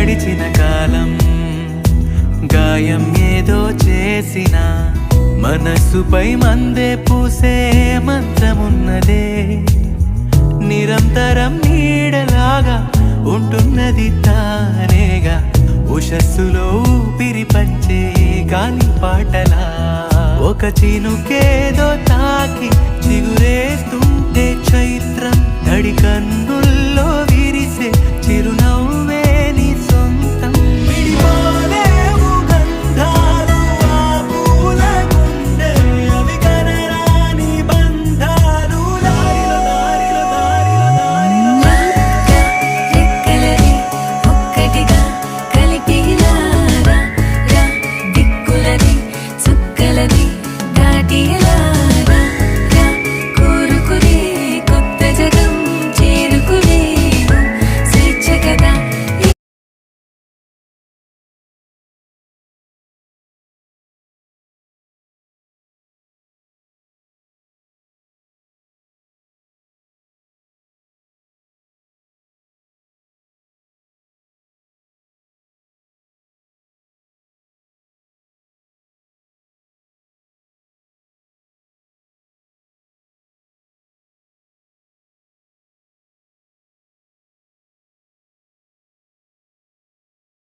గడిచిన కాలం గాయం ఏదో చేసిన మనసుపై మందే పూసే మంత్రమున్నదే నిరంతరం నీడలాగా ఉంటున్నది తానేగా ఉషస్సులో ఊపిరి పంచే గాలి పాటలా ఒక చినుకేదో తాకి చిగురేస్తుంటే చైత్రం తడి కన్ను